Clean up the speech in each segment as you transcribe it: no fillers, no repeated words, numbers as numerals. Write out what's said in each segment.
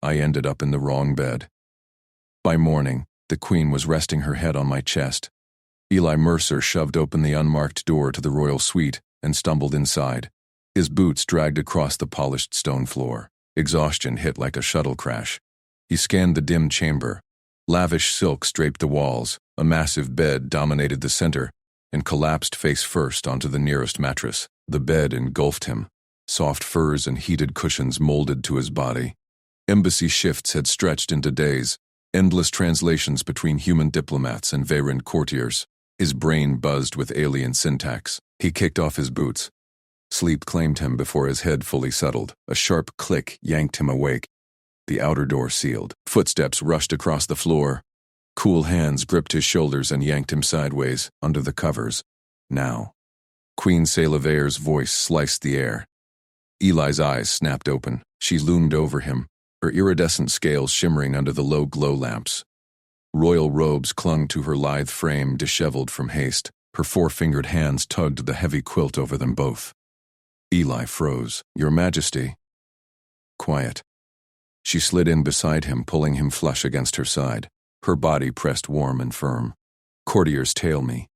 I ended up in the wrong bed. By morning, the Queen was resting her head on my chest. Eli Mercer shoved open the unmarked door to the royal suite and stumbled inside. His boots dragged across the polished stone floor. Exhaustion hit like a shuttle crash. He scanned the dim chamber. Lavish silks draped the walls, a massive bed dominated the center, and collapsed face first onto the nearest mattress. The bed engulfed him. Soft furs and heated cushions molded to his body. Embassy shifts had stretched into days, endless translations between human diplomats and Veyran courtiers. His brain buzzed with alien syntax. He kicked off his boots. Sleep claimed him before his head fully settled. A sharp click yanked him awake. The outer door sealed. Footsteps rushed across the floor. Cool hands gripped his shoulders and yanked him sideways, under the covers. Now. Queen Salaveyer's voice sliced the air. Eli's eyes snapped open. She loomed over him, her iridescent scales shimmering under the low glow lamps. Royal robes clung to her lithe frame, disheveled from haste. Her four-fingered hands tugged the heavy quilt over them both. Eli froze. "Your Majesty." Quiet. She slid in beside him, pulling him flush against her side. Her body pressed warm and firm. "Courtiers tail me.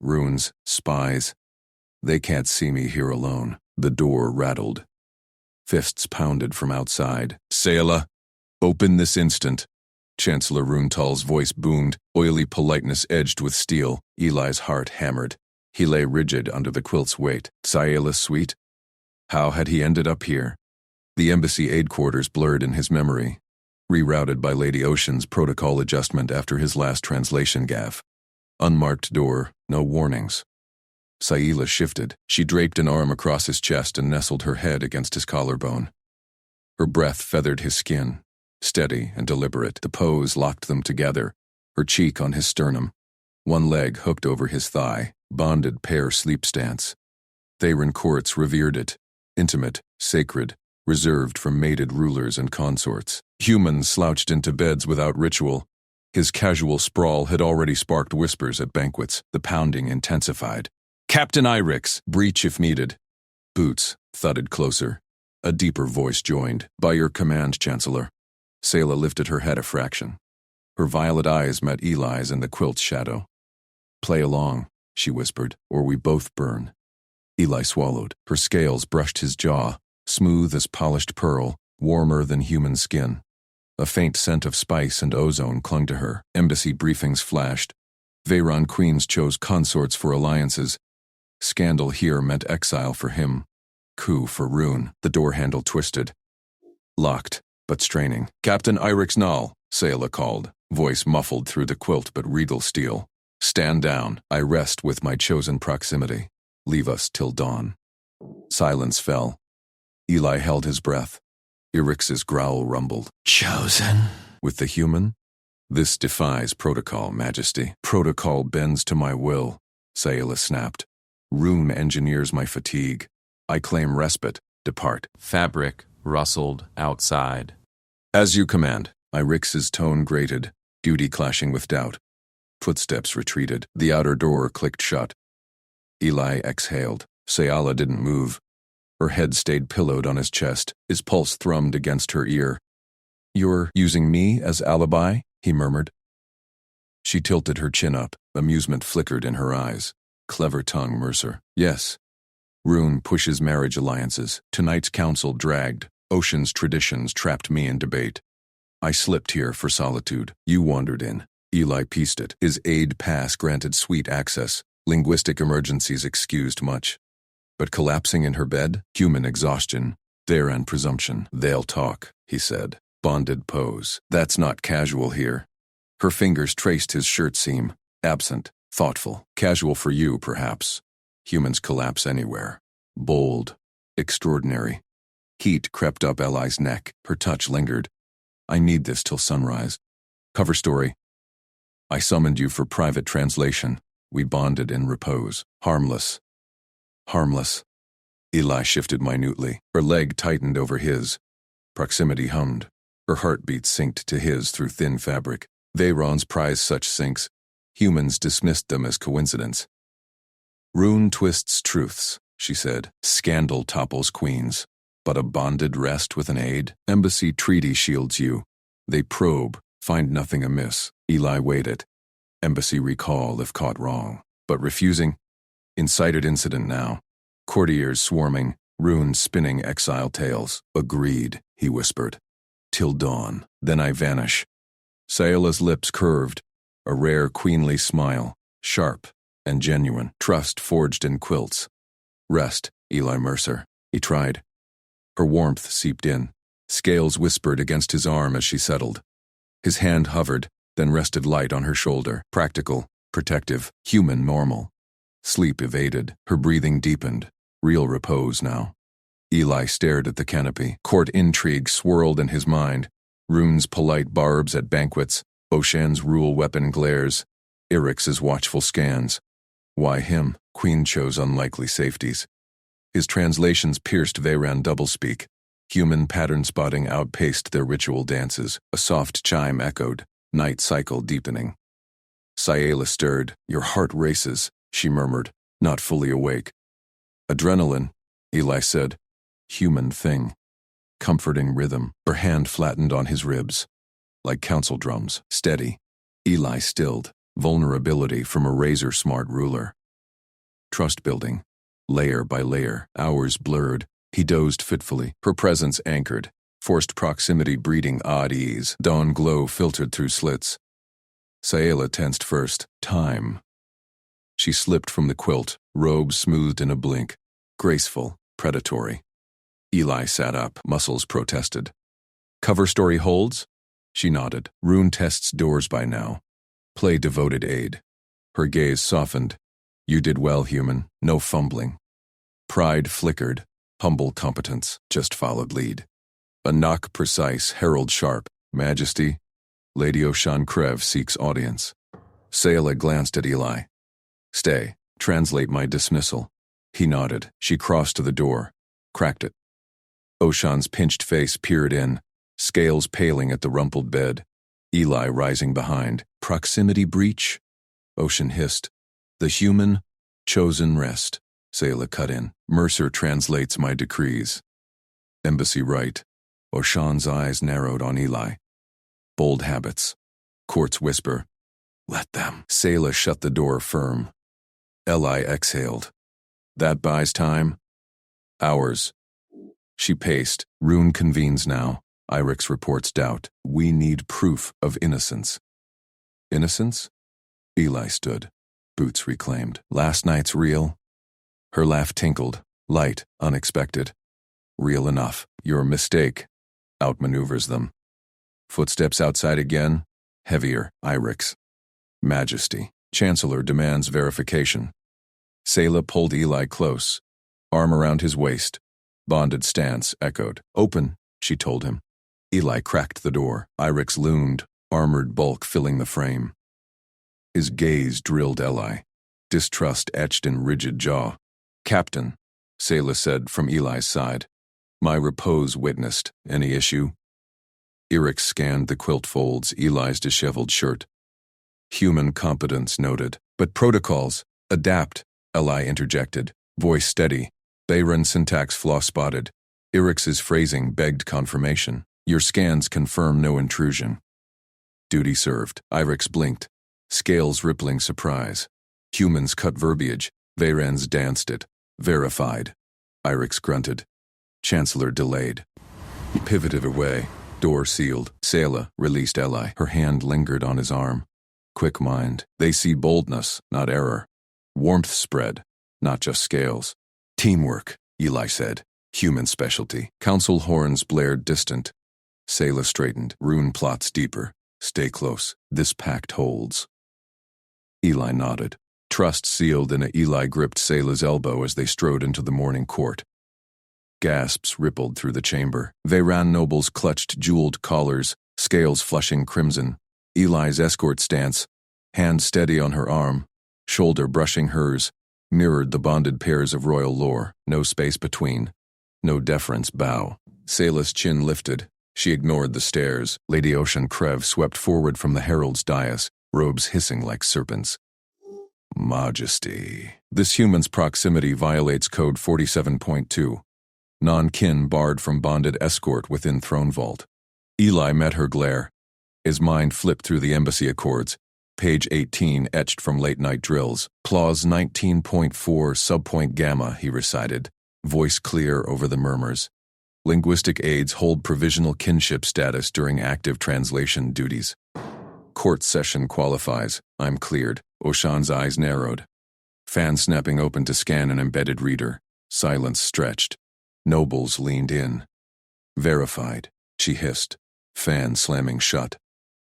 Runes, spies. They can't see me here alone." The door rattled. Fists pounded from outside. "Sayla, open this instant." Chancellor Runtal's voice boomed, oily politeness edged with steel. Eli's heart hammered. He lay rigid under the quilt's weight. Sayla's suite? How had he ended up here? The embassy aid quarters blurred in his memory, rerouted by Lady Ocean's protocol adjustment after his last translation gaffe. Unmarked door, no warnings. Sayla shifted. She draped an arm across his chest and nestled her head against his collarbone. Her breath feathered his skin. Steady and deliberate, the pose locked them together, her cheek on his sternum. One leg hooked over his thigh, bonded pair sleep stance. Veyran courts revered it. Intimate, sacred, reserved for mated rulers and consorts. Humans slouched into beds without ritual. His casual sprawl had already sparked whispers at banquets. The pounding intensified. "Captain Irix, breach if needed." Boots thudded closer. A deeper voice joined. "By your command, Chancellor." Sayla lifted her head a fraction. Her violet eyes met Eli's in the quilt's shadow. "Play along," she whispered, "or we both burn." Eli swallowed. Her scales brushed his jaw, smooth as polished pearl, warmer than human skin. A faint scent of spice and ozone clung to her. Embassy briefings flashed. Veyran queens chose consorts for alliances. Scandal here meant exile for him. Coup for Rune. The door handle twisted. Locked, but straining. "Captain Irix Nall," Sayla called, voice muffled through the quilt but regal steel. "Stand down. I rest with my chosen proximity. Leave us till dawn." Silence fell. Eli held his breath. Irix's growl rumbled. "Chosen?" "With the human? This defies protocol, Majesty." "Protocol bends to my will," Sayla snapped. "Rune engineers my fatigue. I claim respite. Depart." Fabric rustled outside. "As you command." Irix's tone grated, duty clashing with doubt. Footsteps retreated. The outer door clicked shut. Eli exhaled. Sayala didn't move. Her head stayed pillowed on his chest. His pulse thrummed against her ear. "You're using me as alibi?" he murmured. She tilted her chin up. Amusement flickered in her eyes. "Clever tongue, Mercer." "Yes." Rune pushes marriage alliances. Tonight's council dragged. Ocean's traditions trapped me in debate. I slipped here for solitude. You wandered in. Eli pieced it. His aid pass granted sweet access. Linguistic emergencies excused much. But collapsing in her bed? Human exhaustion. Veyran presumption. "They'll talk," he said. Bonded pose. "That's not casual here." Her fingers traced his shirt seam. Absent. Thoughtful. "Casual for you, perhaps. Humans collapse anywhere." Bold. Extraordinary. Heat crept up Eli's neck. Her touch lingered. "I need this till sunrise." Cover story. "I summoned you for private translation. We bonded in repose. Harmless." Harmless. Eli shifted minutely. Her leg tightened over his. Proximity hummed. Her heartbeat synced to his through thin fabric. Veyrons prize such syncs. Humans dismissed them as coincidence. "Rune twists truths," she said. "Scandal topples queens." But a bonded rest with an aide? Embassy treaty shields you. They probe, find nothing amiss. Eli waited. Embassy recall if caught wrong. But refusing? Incited incident now. Courtiers swarming, runes spinning exile tales. Agreed, he whispered. Till dawn, then I vanish. Sayela's lips curved, a rare queenly smile, sharp and genuine, trust forged in quilts. Rest, Eli Mercer, he tried. Her warmth seeped in. Scales whispered against his arm as she settled. His hand hovered, then rested light on her shoulder. Practical, protective, human normal. Sleep evaded, her breathing deepened. Real repose now. Eli stared at the canopy. Court intrigue swirled in his mind. Rune's polite barbs at banquets, Oshan's rule weapon glares, Irix's watchful scans. Why him? Queen chose unlikely safeties. His translations pierced Veyran doublespeak. Human pattern spotting outpaced their ritual dances. A soft chime echoed, night cycle deepening. Sayela stirred. Your heart races, she murmured, not fully awake. Adrenaline, Eli said. Human thing. Comforting rhythm. Her hand flattened on his ribs. Like council drums, steady. Eli stilled. Vulnerability from a razor-smart ruler. Trust building. Layer by layer, hours blurred. He dozed fitfully, her presence anchored. Forced proximity breeding odd ease. Dawn glow filtered through slits. Sayela tensed first. Time. She slipped from the quilt, robe smoothed in a blink. Graceful, predatory. Eli sat up, muscles protested. Cover story holds? She nodded. Rune tests doors by now. Play devoted aid. Her gaze softened. You did well, human. No fumbling. Pride flickered. Humble competence just followed lead. A knock precise, herald sharp. Majesty. Lady Oshan Krev seeks audience. Sayela glanced at Eli. Stay. Translate my dismissal. He nodded. She crossed to the door. Cracked it. Oshan's pinched face peered in, scales paling at the rumpled bed. Eli rising behind. Proximity breach? Oshan hissed. The human, chosen rest. Sayela cut in. Mercer translates my decrees. Embassy right. Oshan's eyes narrowed on Eli. Bold habits. Court's whisper. Let them. Sayela shut the door firm. Eli exhaled. That buys time? Hours. She paced. Rune convenes now. Irix reports doubt. We need proof of innocence. Innocence? Eli stood. Boots reclaimed. Last night's real? Her laugh tinkled. Light, unexpected. Real enough. Your mistake. Outmaneuvers them. Footsteps outside again. Heavier. Irix. Majesty. Chancellor demands verification. Sayela pulled Eli close. Arm around his waist. Bonded stance echoed. Open, she told him. Eli cracked the door. Irix loomed, armored bulk filling the frame. His gaze drilled Eli. Distrust etched in rigid jaw. Captain, Sayela said from Eli's side. My repose witnessed. Any issue? Irix scanned the quilt folds, Eli's disheveled shirt. Human competence noted. But protocols. Adapt, Eli interjected. Voice steady. Bayron syntax flaw spotted. Irix's phrasing begged confirmation. Your scans confirm no intrusion. Duty served. Irix blinked. Scales rippling surprise. Humans cut verbiage. Vayrans danced it. Verified. Irix grunted. Chancellor delayed. Pivoted away. Door sealed. Sayela released Eli. Her hand lingered on his arm. Quick mind. They see boldness, not error. Warmth spread, not just scales. Teamwork, Eli said. Human specialty. Council horns blared distant. Sayela straightened. Rune plots deeper. Stay close. This pact holds. Eli nodded. Trust sealed in a Eli gripped Sayela's elbow as they strode into the morning court. Gasps rippled through the chamber. Veyran nobles clutched jeweled collars, scales flushing crimson. Eli's escort stance, hand steady on her arm, shoulder brushing hers, mirrored the bonded pairs of royal lore. No space between. No deference bow. Sayela's chin lifted. She ignored the stares. Lady Oshan Krev swept forward from the herald's dais, robes hissing like serpents. Majesty. This human's proximity violates Code 47.2. Non-kin barred from bonded escort within throne vault. Eli met her glare. His mind flipped through the embassy accords. Page 18 etched from late-night drills. Clause 19.4 subpoint gamma, he recited, voice clear over the murmurs. Linguistic aids hold provisional kinship status during active translation duties. Court session qualifies. I'm cleared. Oshan's eyes narrowed. Fan snapping open to scan an embedded reader. Silence stretched. Nobles leaned in. Verified, she hissed. Fan slamming shut.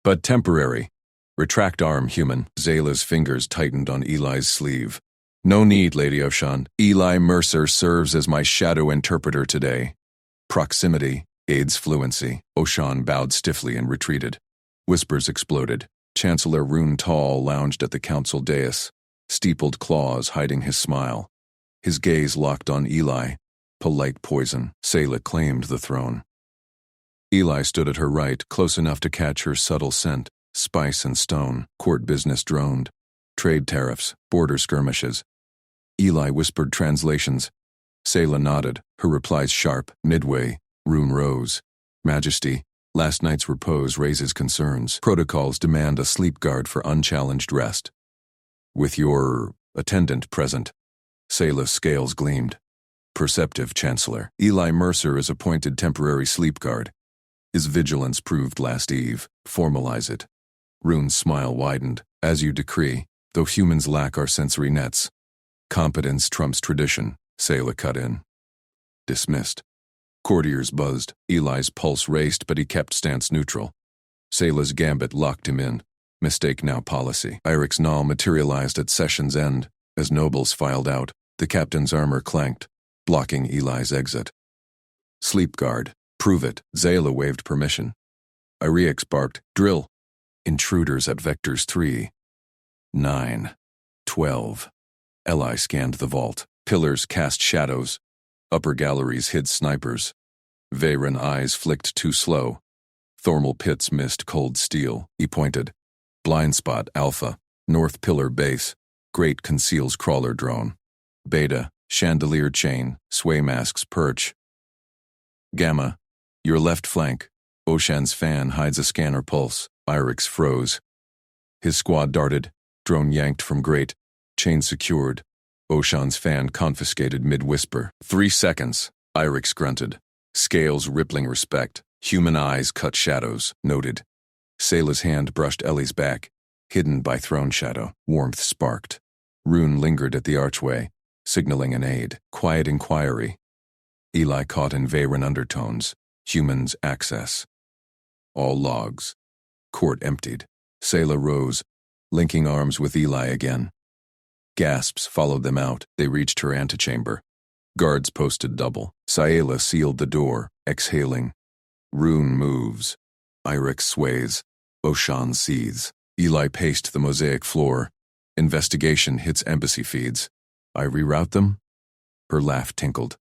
But temporary. Retract arm, human. Zayla's fingers tightened on Eli's sleeve. No need, Lady Oshan. Eli Mercer serves as my shadow interpreter today. Proximity aids fluency. Oshan bowed stiffly and retreated. Whispers exploded. Chancellor Rune Tall lounged at the council dais, steepled claws hiding his smile. His gaze locked on Eli. Polite poison. Sayla claimed the throne. Eli stood at her right, close enough to catch her subtle scent. Spice and stone. Court business droned. Trade tariffs. Border skirmishes. Eli whispered translations. Sayla nodded, her replies sharp. Midway, Rune rose. Majesty, last night's repose raises concerns. Protocols demand a sleep guard for unchallenged rest. With your attendant present. Sayla's scales gleamed. Perceptive, Chancellor. Eli Mercer is appointed temporary sleep guard. His vigilance proved last eve. Formalize it. Rune's smile widened. As you decree, though humans lack our sensory nets. Competence trumps tradition, Sayla cut in. Dismissed. Courtiers buzzed. Eli's pulse raced, but he kept stance neutral. Sayla's gambit locked him in. Mistake now policy. Irix Nall materialized at session's end. As nobles filed out, the captain's armor clanked, blocking Eli's exit. Sleep guard. Prove it. Zayla waved permission. Irix barked. Drill. Intruders at vectors 3. 9. 12. Eli scanned the vault. Pillars cast shadows. Upper galleries hid snipers. Veyron eyes flicked too slow. Thermal pits missed cold steel. He pointed. Blind spot Alpha. North pillar base. Great conceals crawler drone. Beta. Chandelier chain. Sway masks perch. Gamma. Your left flank. Oshan's fan hides a scanner pulse. Irix froze. His squad darted. Drone yanked from grate. Chain secured. Oshan's fan confiscated mid-whisper. 3 seconds. Irix grunted. Scales rippling respect. Human eyes cut shadows. Noted. Sayla's hand brushed Ellie's back. Hidden by throne shadow. Warmth sparked. Rune lingered at the archway, signaling an aid. Quiet inquiry. Eli caught in Veyron undertones. Humans access. All logs. Court emptied. Sayla rose, linking arms with Eli again. Gasps followed them out. They reached her antechamber. Guards posted double. Sayla sealed the door, exhaling. Rune moves. Irix sways. Oshan seethes. Eli paced the mosaic floor. Investigation hits embassy feeds. I reroute them? Her laugh tinkled.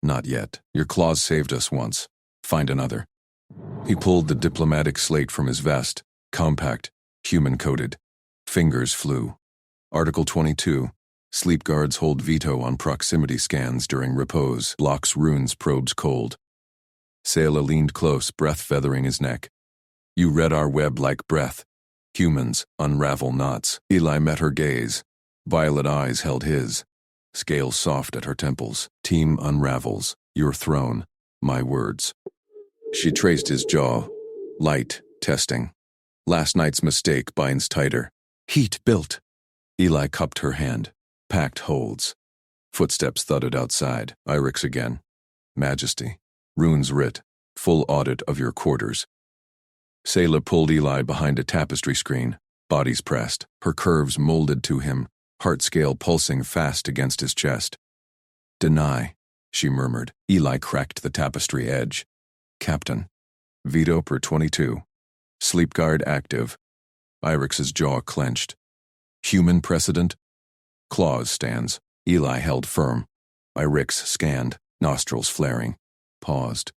Not yet. Your claws saved us once. Find another. He pulled the diplomatic slate from his vest. Compact. Human-coded. Fingers flew. Article 22. Sleep guards hold veto on proximity scans during repose. Blocks Rune's probes cold. Sayla leaned close, breath feathering his neck. You read our web like breath. Humans, unravel knots. Eli met her gaze. Violet eyes held his. Scales soft at her temples. Team unravels. Your throne. My words. She traced his jaw. Light. Testing. Last night's mistake binds tighter. Heat built. Eli cupped her hand. Packed holds. Footsteps thudded outside. Irix again. Majesty. Rune's writ. Full audit of your quarters. Sayla pulled Eli behind a tapestry screen. Bodies pressed. Her curves molded to him. Heart scale pulsing fast against his chest. Deny, she murmured. Eli cracked the tapestry edge. Captain. Veto per 22. Sleep guard active. Irix's jaw clenched. Human precedent? Claws stands. Eli held firm. Irix scanned, nostrils flaring. Paused.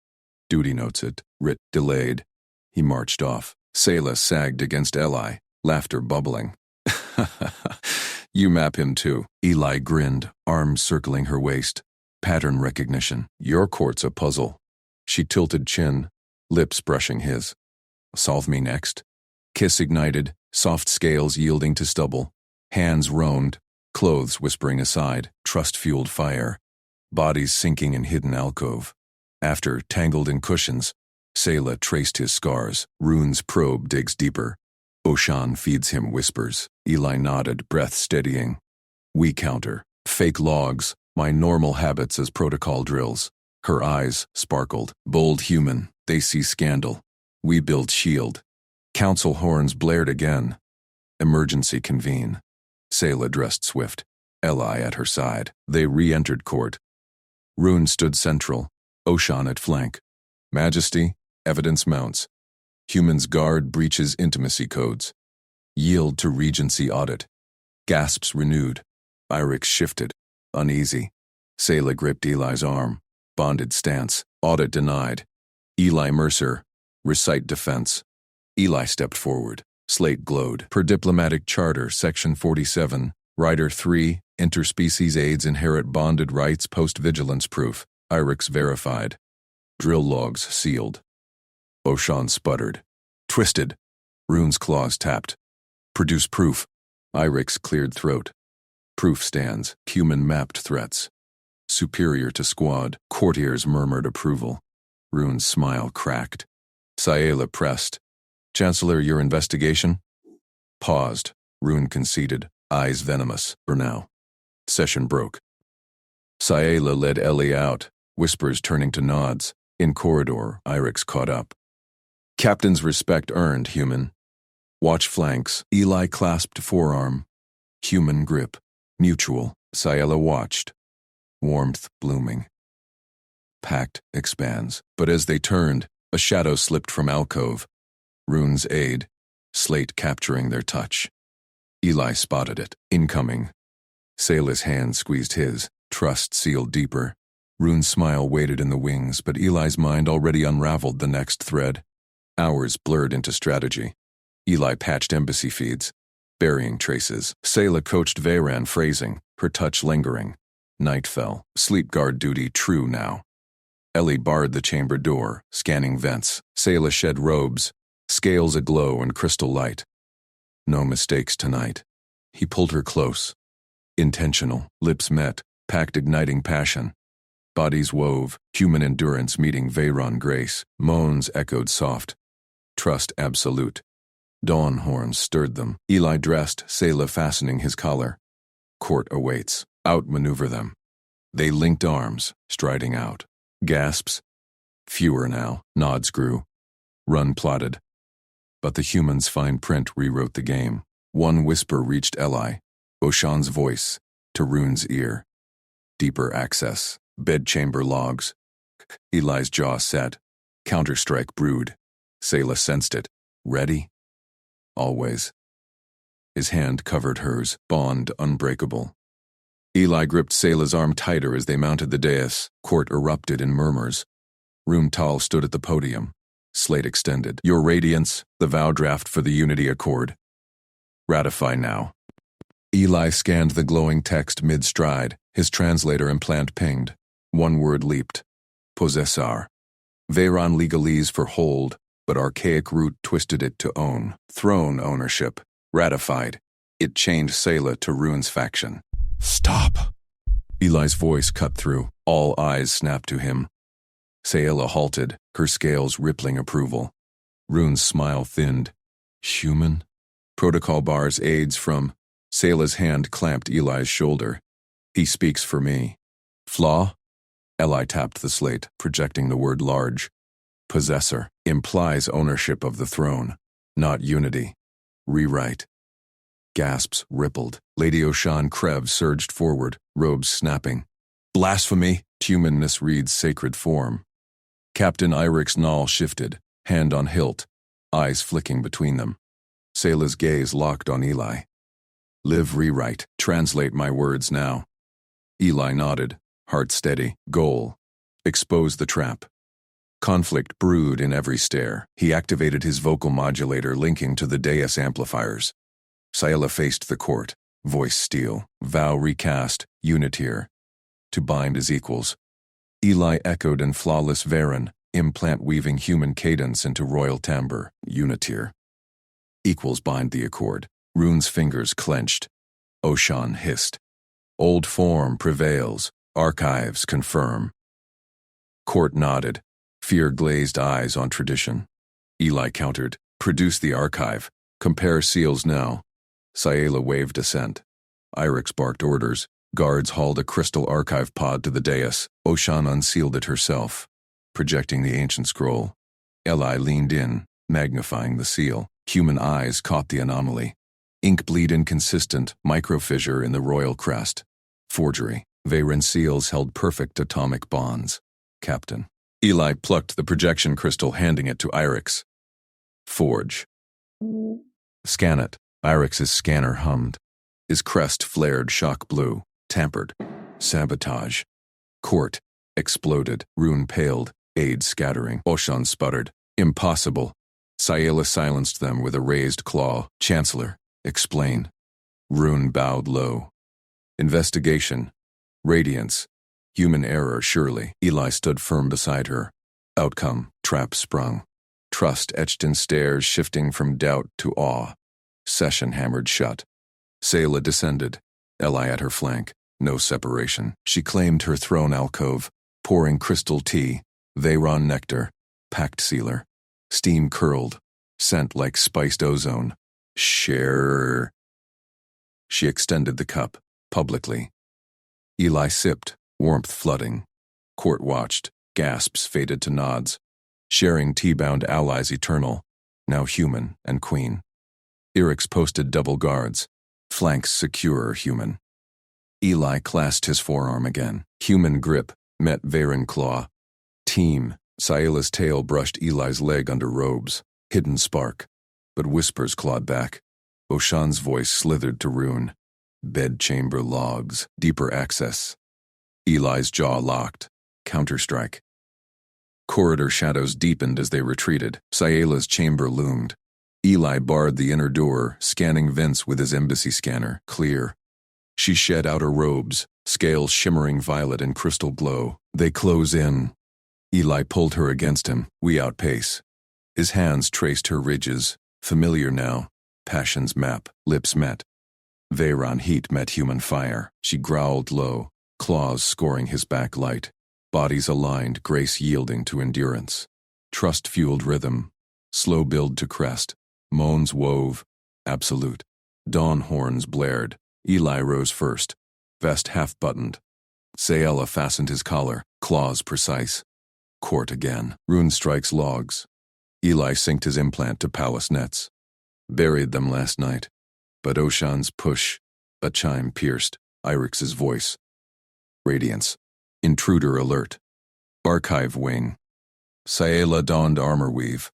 Duty notes it. Writ delayed. He marched off. Sayla sagged against Eli, laughter bubbling. You map him too. Eli grinned, arms circling her waist. Pattern recognition. Your court's a puzzle. She tilted chin, lips brushing his. Solve me next. Kiss ignited, soft scales yielding to stubble. Hands roamed, clothes whispering aside, trust-fueled fire. Bodies sinking in hidden alcove. After, tangled in cushions, Sayla traced his scars. Rune's probe digs deeper. Oshan feeds him whispers. Eli nodded, breath steadying. We counter. Fake logs, my normal habits as protocol drills. Her eyes sparkled. Bold human, they see scandal. We build shield. Council horns blared again. Emergency convene. Sayla dressed swift. Eli at her side. They re-entered court. Rune stood central. Oshan at flank. Majesty, evidence mounts. Humans guard breaches intimacy codes. Yield to Regency audit. Gasps renewed. Irix shifted. Uneasy. Sayla gripped Eli's arm. Bonded stance. Audit denied. Eli Mercer. Recite defense. Eli stepped forward. Slate glowed. Per diplomatic charter, section 47, Rider 3, interspecies aids inherit bonded rights post-vigilance proof. Irix verified. Drill logs sealed. Oshan sputtered. Twisted. Rune's claws tapped. Produce proof. Irix cleared throat. Proof stands. Human mapped threats. Superior to squad. Courtiers murmured approval. Rune's smile cracked. Sayla pressed. Chancellor, your investigation? Paused. Rune conceded. Eyes venomous. For now. Session broke. Sayla led Ellie out. Whispers turning to nods. In corridor, Irix caught up. Captain's respect earned, human. Watch flanks. Eli clasped forearm. Human grip. Mutual. Sayla watched. Warmth blooming. Pact expands. But as they turned, a shadow slipped from alcove. Rune's aid. Slate capturing their touch. Eli spotted it. Incoming. Sayla's hand squeezed his. Trust sealed deeper. Rune's smile waited in the wings, but Eli's mind already unraveled the next thread. Hours blurred into strategy. Eli patched embassy feeds. Burying traces. Sayla coached Veyran phrasing, her touch lingering. Night fell. Sleep guard duty true now. Ellie barred the chamber door, scanning vents. Sayla shed robes, scales aglow in crystal light. No mistakes tonight. He pulled her close. Intentional. Lips met, packed igniting passion. Bodies wove, human endurance meeting Veyron grace. Moans echoed soft. Trust absolute. Dawn horns stirred them. Eli dressed, Sayla fastening his collar. Court awaits. Outmaneuver them. They linked arms, striding out. Gasps. Fewer now. Nods grew. Run plotted. But the human's fine print rewrote the game. One whisper reached Eli. Oshan's voice. To Rune's ear. Deeper access. Bedchamber logs. Eli's jaw set. Counterstrike brewed. Sayla sensed it. Ready? Always. His hand covered hers, bond unbreakable. Eli gripped Sayla's arm tighter as they mounted the dais. Court erupted in murmurs. Rune Tal stood at the podium. Slate extended. Your Radiance, the vow draft for the Unity Accord. Ratify now. Eli scanned the glowing text mid-stride. His translator implant pinged. One word leaped. Possessar. Veyron legalese for hold, but archaic root twisted it to own. Throne ownership. Ratified. It chained Sayla to Rune's faction. Stop! Eli's voice cut through. All eyes snapped to him. Sayla halted, her scales rippling approval. Rune's smile thinned. Human? Protocol bars aids from. Sayla's hand clamped Eli's shoulder. He speaks for me. Flaw? Eli tapped the slate, projecting the word large. Possessor. Implies ownership of the throne. Not unity. Rewrite. Gasps rippled. Lady Oshan Krev surged forward, robes snapping. Blasphemy! Humanness reads sacred form. Captain Irix Nall shifted, hand on hilt, eyes flicking between them. Sayla's gaze locked on Eli. Live rewrite. Translate my words now. Eli nodded, heart steady. Goal. Expose the trap. Conflict brewed in every stare. He activated his vocal modulator linking to the dais amplifiers. Sayla faced the court. Voice steel. Vow recast. Uniteer. To bind is equals. Eli echoed in flawless Varen, implant-weaving human cadence into royal timbre, unitier. Equals bind the accord. Rune's fingers clenched. Oshan hissed. Old form prevails. Archives confirm. Court nodded, fear-glazed eyes on tradition. Eli countered, produce the archive. Compare seals now. Sayela waved assent. Irix barked orders. Guards hauled a crystal archive pod to the dais. Oshan unsealed it herself, projecting the ancient scroll. Eli leaned in, magnifying the seal. Human eyes caught the anomaly. Ink bleed inconsistent, microfissure in the royal crest. Forgery. Varen seals held perfect atomic bonds. Captain. Eli plucked the projection crystal, handing it to Irix. Forge. Scan it. Irix's scanner hummed. His crest flared shock blue. Tampered. Sabotage. Court. Exploded. Rune paled. Aid scattering. Oshan sputtered. Impossible. Sayela silenced them with a raised claw. Chancellor. Explain. Rune bowed low. Investigation. Radiance. Human error, surely. Eli stood firm beside her. Outcome. Trap sprung. Trust etched in stares shifting from doubt to awe. Session hammered shut. Sayela descended. Eli at her flank. No separation. She claimed her throne alcove, pouring crystal tea, Veyron nectar, packed sealer. Steam curled, scent like spiced ozone. Share. She extended the cup, publicly. Eli sipped, warmth flooding. Court watched, gasps faded to nods. Sharing tea-bound allies eternal, now human and queen. Irix posted double guards, flanks secure human. Eli clasped his forearm again. Human grip met Varen claw. Team. Sayela's tail brushed Eli's leg under robes. Hidden spark. But whispers clawed back. Oshan's voice slithered to Rune. Bedchamber logs. Deeper access. Eli's jaw locked. Counterstrike. Corridor shadows deepened as they retreated. Sayela's chamber loomed. Eli barred the inner door, scanning vents with his embassy scanner. Clear. She shed outer robes, scales shimmering violet in crystal glow. They close in. Eli pulled her against him. We outpace. His hands traced her ridges. Familiar now. Passion's map. Lips met. Veyron heat met human fire. She growled low, claws scoring his back light. Bodies aligned, grace yielding to endurance. Trust-fueled rhythm. Slow build to crest. Moans wove. Absolute. Dawn horns blared. Eli rose first. Vest half-buttoned. Sayela fastened his collar. Claws precise. Court again. Rune strikes logs. Eli synced his implant to palace nets. Buried them last night. But Oshan's push. A chime pierced. Irix's voice. Radiance. Intruder alert. Archive wing. Sayela donned armor weave.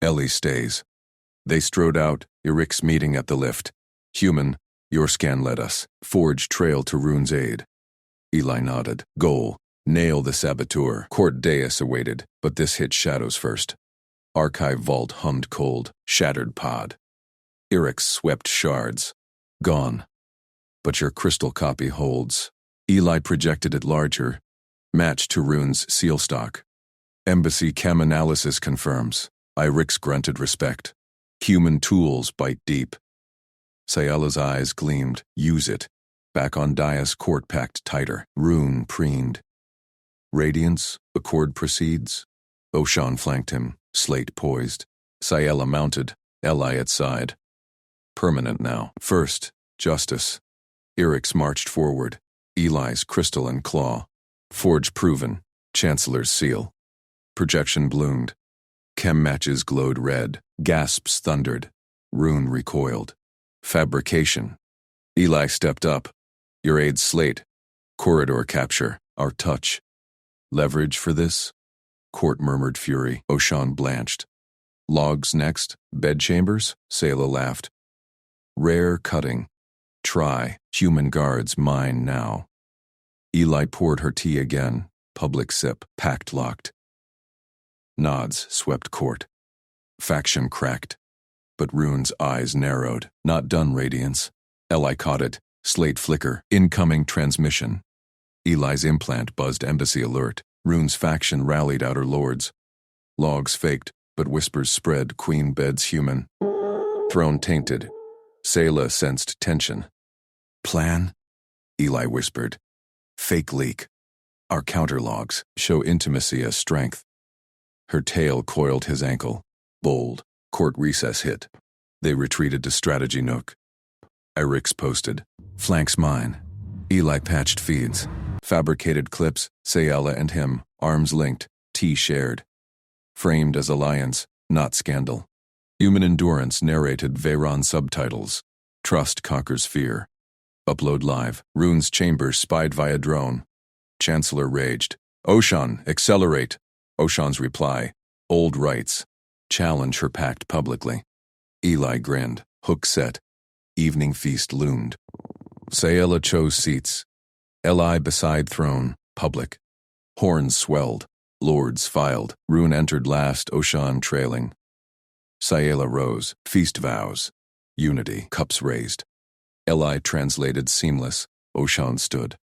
Ellie stays. They strode out, Irix meeting at the lift. Human, your scan led us. Forge trail to Rune's aid. Eli nodded. Goal. Nail the saboteur. Court dais awaited, but this hit shadows first. Archive vault hummed cold. Shattered pod. Irix swept shards. Gone. But your crystal copy holds. Eli projected it larger. Matched to Rune's seal stock. Embassy chem analysis confirms. Irix grunted respect. Human tools bite deep. Sayela's eyes gleamed. Use it. Back on dais, court packed tighter. Rune preened. Radiance, accord proceeds. Oshan flanked him, slate poised. Sayela mounted, Eli at side. Permanent now. First, justice. Irix marched forward. Eli's crystal and claw. Forge proven. Chancellor's seal. Projection bloomed. Chem matches glowed red. Gasps thundered. Rune recoiled. Fabrication. Eli stepped up. Your aid slate. Corridor capture. Our touch. Leverage for this? Court murmured fury. Oshan blanched. Logs next. Bedchambers? Sayela laughed. Rare cutting. Try. Human guards mine now. Eli poured her tea again. Public sip. Pact locked. Nods swept court. Faction cracked. But Rune's eyes narrowed. Not done, Radiance. Eli caught it. Slate flicker. Incoming transmission. Eli's implant buzzed embassy alert. Rune's faction rallied outer lords. Logs faked, but whispers spread. Queen beds human. Throne tainted. Sayla sensed tension. Plan? Eli whispered. Fake leak. Our counterlogs show intimacy as strength. Her tail coiled his ankle. Bold. Court recess hit. They retreated to strategy nook. Irix posted. Flanks mine. Eli patched feeds. Fabricated clips, Sayala and him, arms linked, T shared. Framed as alliance, not scandal. Human endurance narrated Veyron subtitles. Trust conquers fear. Upload live. Rune's chamber spied via drone. Chancellor raged. Oshan, accelerate. Oshan's reply. Old rights. Challenge her pact publicly. Eli grinned. Hook set. Evening feast loomed. Sayala chose seats. Eli beside throne. Public. Horns swelled. Lords filed. Rune entered last, Oshan trailing. Sayala rose. Feast vows. Unity. Cups raised. Eli translated seamless. Oshan stood.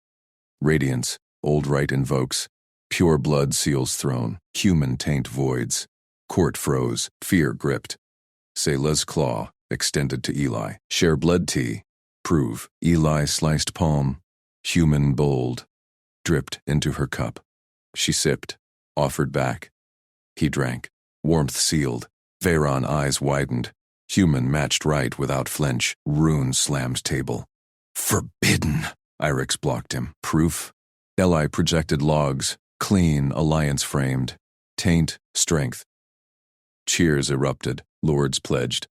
Radiance. Old right invokes. Pure blood seals throne. Human taint voids. Court froze. Fear gripped. Sayla's claw. Extended to Eli. Share blood tea. Prove. Eli sliced palm. Human bold. Dripped into her cup. She sipped. Offered back. He drank. Warmth sealed. Veyron eyes widened. Human matched right without flinch. Rune slammed table. Forbidden! Irix blocked him. Proof? Eli projected logs. Clean, alliance framed. Taint, strength. Cheers erupted. Lords pledged.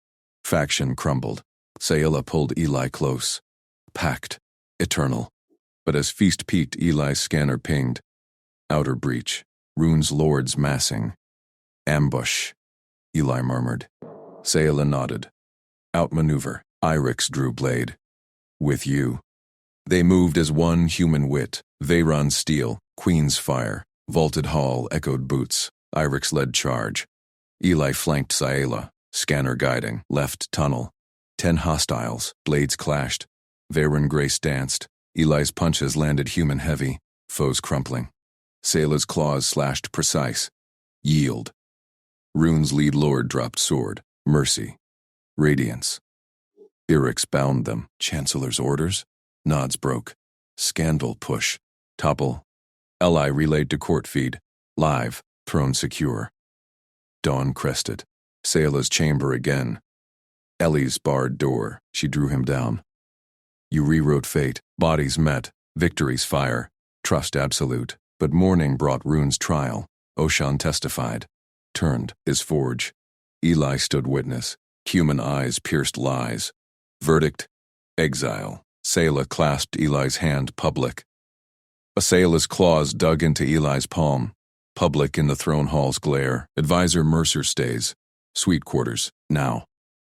Faction crumbled. Sayala pulled Eli close. Pact. Eternal. But as feast peaked, Eli's scanner pinged. Outer breach. Rune's lords massing. Ambush. Eli murmured. Sayala nodded. Outmaneuver. Irix drew blade. With you. They moved as one human wit. Veyron steel. Queen's fire. Vaulted hall echoed boots. Irix led charge. Eli flanked Sayala. Scanner guiding. Left tunnel. 10 hostiles. Blades clashed. Veyron grace danced. Eli's punches landed human heavy. Foes crumpling. Sayla's claws slashed precise. Yield. Rune's lead lord dropped sword. Mercy. Radiance. Irix bound them. Chancellor's orders? Nods broke. Scandal push. Topple. Eli relayed to court feed. Live. Throne secure. Dawn crested. Sayla's chamber again. Ellie's barred door. She drew him down. You rewrote fate. Bodies met. Victory's fire. Trust absolute. But morning brought Rune's trial. Oshan testified. Turned. His forge. Eli stood witness. Human eyes pierced lies. Verdict. Exile. Sayla clasped Eli's hand. Public. Sayla's claws dug into Eli's palm. Public in the throne hall's glare. Advisor Mercer stays. Sweet quarters. Now.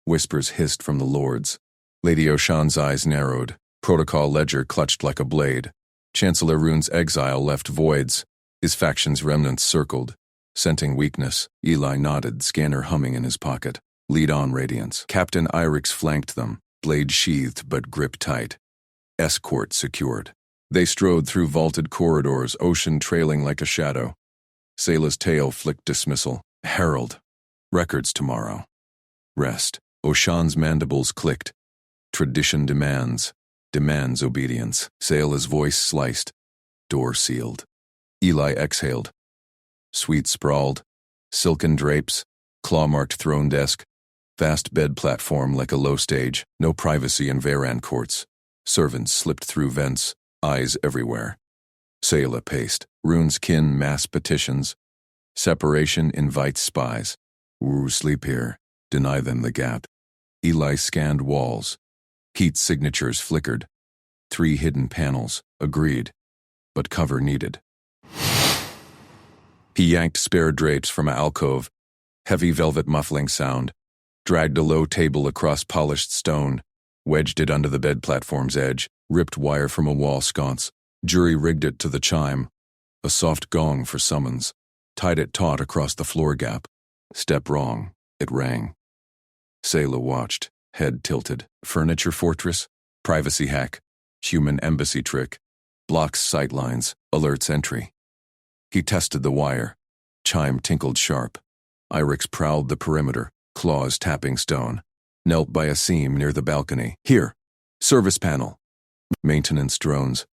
Whispers hissed from the lords. Lady Oshan's eyes narrowed. Protocol ledger clutched like a blade. Chancellor Rune's exile left voids. His faction's remnants circled. Scenting weakness, Eli nodded, scanner humming in his pocket. Lead on, Radiance. Captain Irix flanked them, blade sheathed but grip tight. Escort secured. They strode through vaulted corridors, ocean trailing like a shadow. Sayla's tail flicked dismissal. Herald. Records tomorrow. Rest. Oshan's mandibles clicked. Tradition demands obedience. Sayla's voice sliced. Door sealed. Eli exhaled. Suite sprawled. Silken drapes. Claw-marked throne desk. Vast bed platform like a low stage. No privacy in Veyron courts. Servants slipped through vents. Eyes everywhere. Sayla paced. Rune's kin mass petitions. Separation invites spies. Ooh, sleep here. Deny them the gap. Eli scanned walls. Heat signatures flickered. 3 hidden panels. Agreed. But cover needed. He yanked spare drapes from an alcove. Heavy velvet muffling sound. Dragged a low table across polished stone. Wedged it under the bed platform's edge. Ripped wire from a wall sconce. Jury rigged it to the chime. A soft gong for summons. Tied it taut across the floor gap. Step wrong. It rang. Sayla watched. Head tilted. Furniture fortress? Privacy hack? Human embassy trick? Blocks sightlines, alerts entry. He tested the wire. Chime tinkled sharp. Irix prowled the perimeter, claws tapping stone. Knelt by a seam near the balcony. Here! Service panel! Maintenance drones.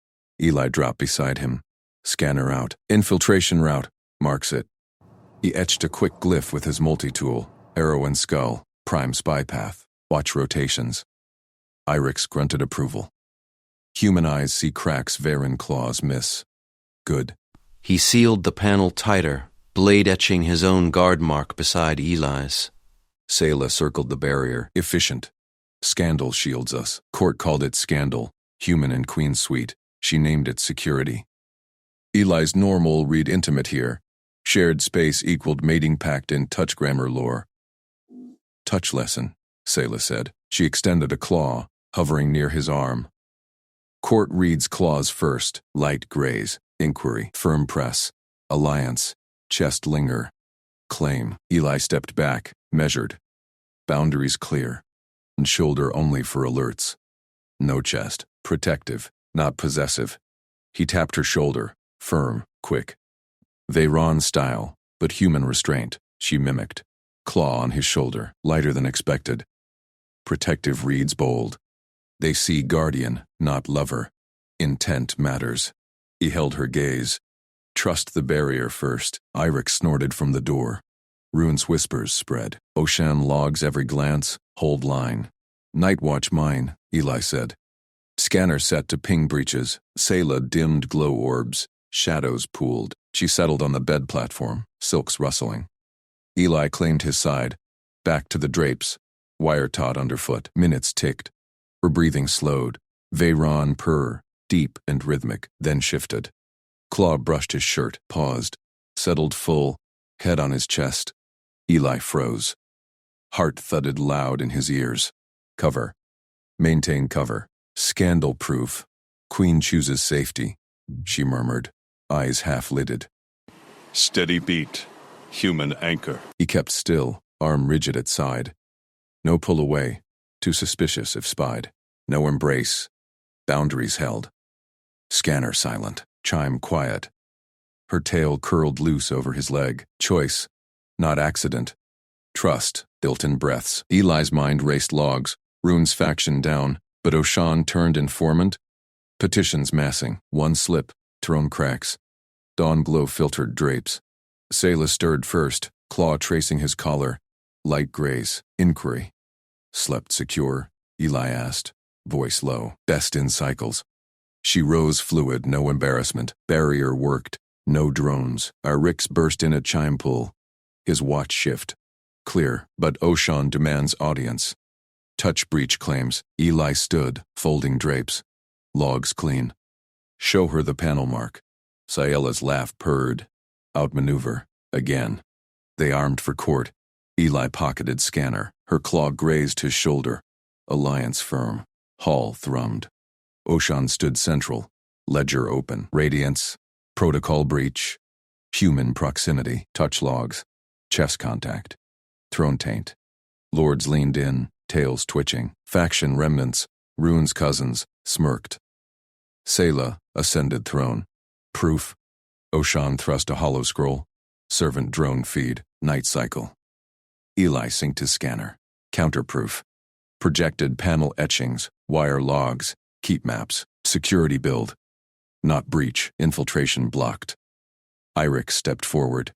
Eli dropped beside him. Scanner out. Infiltration route. Marks it. He etched a quick glyph with his multi-tool. Arrow and skull. Prime spy path. Watch rotations. Irix grunted approval. Human eyes see cracks Varen claws miss. Good. He sealed the panel tighter, blade etching his own guard mark beside Eli's. Sayla circled the barrier. Efficient. Scandal shields us. Court called it Scandal. Human and Queen Suite. She named it Security. Eli's normal read intimate here. Shared space equaled mating pact in touch grammar lore. Touch lesson, Sayla said. She extended a claw, hovering near his arm. Court reads claws first. Light graze. Inquiry. Firm press. Alliance. Chest linger. Claim. Eli stepped back, measured. Boundaries clear. And shoulder only for alerts. No chest. Protective, not possessive. He tapped her shoulder. Firm, quick. Veyron style, but human restraint, she mimicked. Claw on his shoulder, lighter than expected. Protective reads bold. They see guardian, not lover. Intent matters. He held her gaze. Trust the barrier first. Irix snorted from the door. Rune's whispers spread. Oshan logs every glance. Hold line. Night watch mine, Eli said. Scanner set to ping breaches. Sayla dimmed glow orbs. Shadows pooled. She settled on the bed platform, silks rustling. Eli claimed his side. Back to the drapes. Wire taut underfoot. Minutes ticked. Her breathing slowed. Veyron purr, deep and rhythmic, then shifted. Claw brushed his shirt, paused. Settled full, head on his chest. Eli froze. Heart thudded loud in his ears. Cover. Maintain cover. Scandal-proof. Queen chooses safety, she murmured, eyes half-lidded. Steady beat. Human anchor. He kept still, arm rigid at side. No pull away. Too suspicious if spied. No embrace. Boundaries held. Scanner silent. Chime quiet. Her tail curled loose over his leg. Choice. Not accident. Trust. Built-in breaths. Eli's mind raced logs. Rune's faction down. But Oshan turned informant. Petitions massing. One slip. Throne cracks. Dawn glow filtered drapes. Sayla stirred first. Claw tracing his collar. Light graze. Inquiry. Slept secure? Eli asked. Voice low. Best in cycles. She rose fluid. No embarrassment. Barrier worked. No drones. Irix burst in at chime pull. His watch shift. Clear, but Oshan demands audience. Touch breach claims. Eli stood, folding drapes. Logs clean. Show her the panel mark. Sayela's laugh purred. Outmaneuver. Again. They armed for court. Eli pocketed scanner. Her claw grazed his shoulder. Alliance firm. Hall thrummed. Oshan stood central. Ledger open. Radiance. Protocol breach. Human proximity. Touch logs. Chest contact. Throne taint. Lords leaned in, tails twitching. Faction remnants. Rune's cousins. Smirked. Sayla ascended throne. Proof. Oshan thrust a hollow scroll. Servant drone feed. Night cycle. Eli synced his scanner. Counterproof. Projected panel etchings. Wire logs. Keep maps. Security build. Not breach. Infiltration blocked. Irix stepped forward.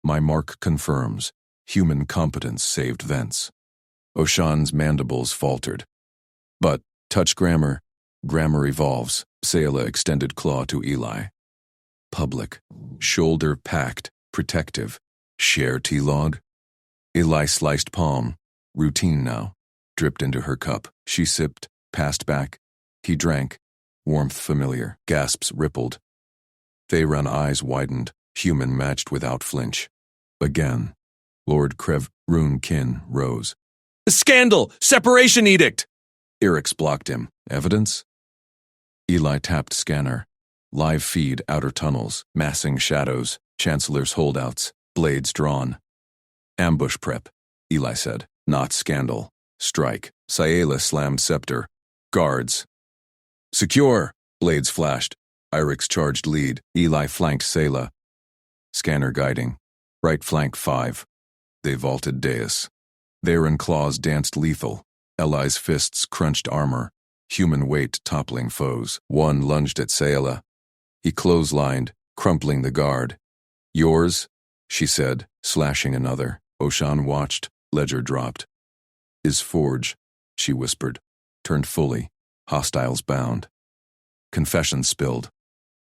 My mark confirms. Human competence saved vents. Oshan's mandibles faltered. But, touch grammar. Grammar evolves. Sayla extended claw to Eli. Public. Shoulder packed. Protective. Share T-log. Eli sliced palm. Routine now. Dripped into her cup. She sipped. Passed back. He drank. Warmth familiar. Gasps rippled. Veyron eyes widened. Human matched without flinch. Again. Lord Krev Rune Kin rose. Scandal! Separation edict! Irix blocked him. Evidence? Eli tapped scanner. Live feed outer tunnels. Massing shadows. Chancellor's holdouts. Blades drawn. Ambush prep, Eli said. Not scandal. Strike. Sayela slammed scepter. Guards. Secure! Blades flashed. Irix charged lead. Eli flanked Sayla. Scanner guiding. Right flank 5. They vaulted dais. Veyron claws danced lethal. Eli's fists crunched armor. Human weight toppling foes. One lunged at Sayla. He clotheslined, crumpling the guard. Yours, she said, slashing another. Oshan watched. Ledger dropped. Is Forge, she whispered. Turned fully. Hostiles bound. Confession spilled.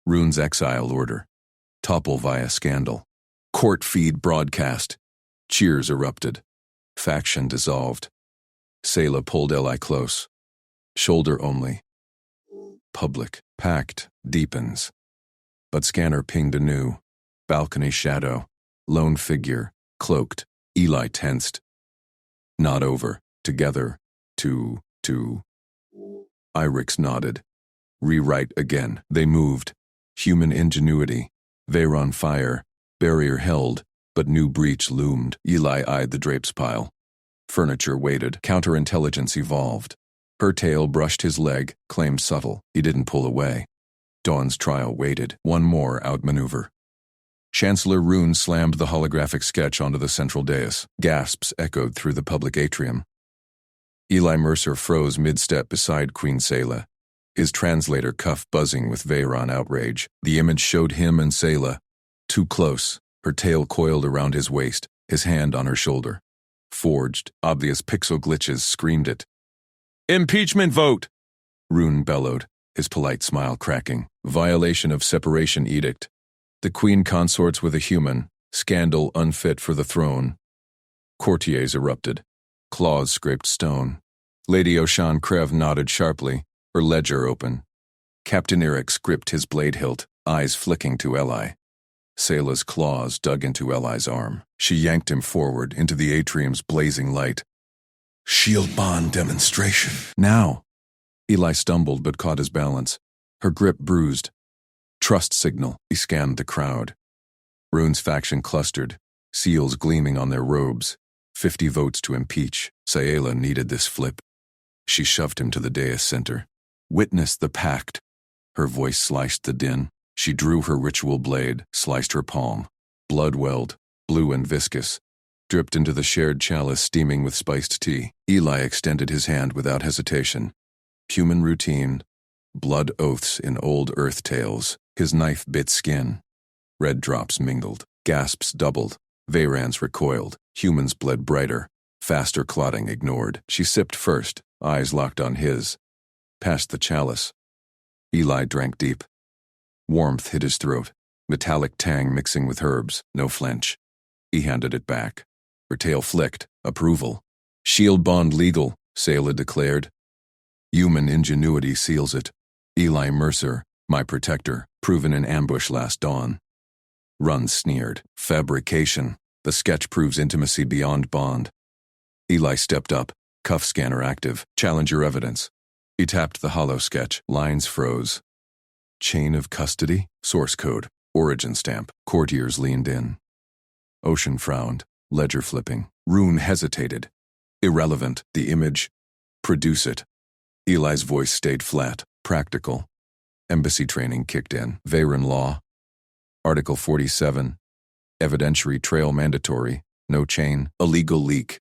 Rune's exile order. Topple via scandal. Court feed broadcast. Cheers erupted. Faction dissolved. Sayla pulled Eli close. Shoulder only. Public. Pact. Deepens. But Scanner pinged anew. Balcony shadow. Lone figure. Cloaked. Eli tensed. Not over. Together. Two. Irix nodded. Rewrite again. They moved. Human ingenuity. Veyron fire. Barrier held, but new breach loomed. Eli eyed the drapes pile. Furniture waited. Counterintelligence evolved. Her tail brushed his leg, claimed subtle. He didn't pull away. Dawn's trial waited. One more outmaneuver. Chancellor Rune slammed the holographic sketch onto the central dais. Gasps echoed through the public atrium. Eli Mercer froze mid-step beside Queen Sayla, his translator cuff buzzing with Veyron outrage. The image showed him and Sayla. Too close, her tail coiled around his waist, his hand on her shoulder. Forged, obvious pixel glitches screamed it. Impeachment vote! Rune bellowed, his polite smile cracking. Violation of separation edict. The Queen consorts with a human. Scandal unfit for the throne. Courtiers erupted. Claws scraped stone. Lady Oshan Krev nodded sharply, her ledger open. Captain Irix gripped his blade hilt, eyes flicking to Eli. Sayla's claws dug into Eli's arm. She yanked him forward into the atrium's blazing light. Shield bond demonstration. Now! Eli stumbled but caught his balance. Her grip bruised. Trust signal. He scanned the crowd. Rune's faction clustered, seals gleaming on their robes. 50 votes to impeach. Sayla needed this flip. She shoved him to the dais center. Witness the pact. Her voice sliced the din. She drew her ritual blade, sliced her palm. Blood welled, blue and viscous, dripped into the shared chalice steaming with spiced tea. Eli extended his hand without hesitation. Human routine, blood oaths in old earth tales. His knife bit skin. Red drops mingled. Gasps doubled. Veyrans recoiled. Humans bled brighter. Faster clotting ignored. She sipped first, eyes locked on his. Past the chalice. Eli drank deep. Warmth hit his throat. Metallic tang mixing with herbs. No flinch. He handed it back. Her tail flicked. Approval. Shield bond legal, Sayla declared. Human ingenuity seals it. Eli Mercer, my protector, proven in ambush last dawn. Run sneered. Fabrication. The sketch proves intimacy beyond bond. Eli stepped up, cuff scanner active. Challenge your evidence. He tapped the hollow sketch. Lines froze. Chain of custody? Source code. Origin stamp. Courtiers leaned in. Ocean frowned. Ledger flipping. Rune hesitated. Irrelevant. The image. Produce it. Eli's voice stayed flat. Practical. Embassy training kicked in. Veyron law. Article 47. Evidentiary trail mandatory. No chain. Illegal leak.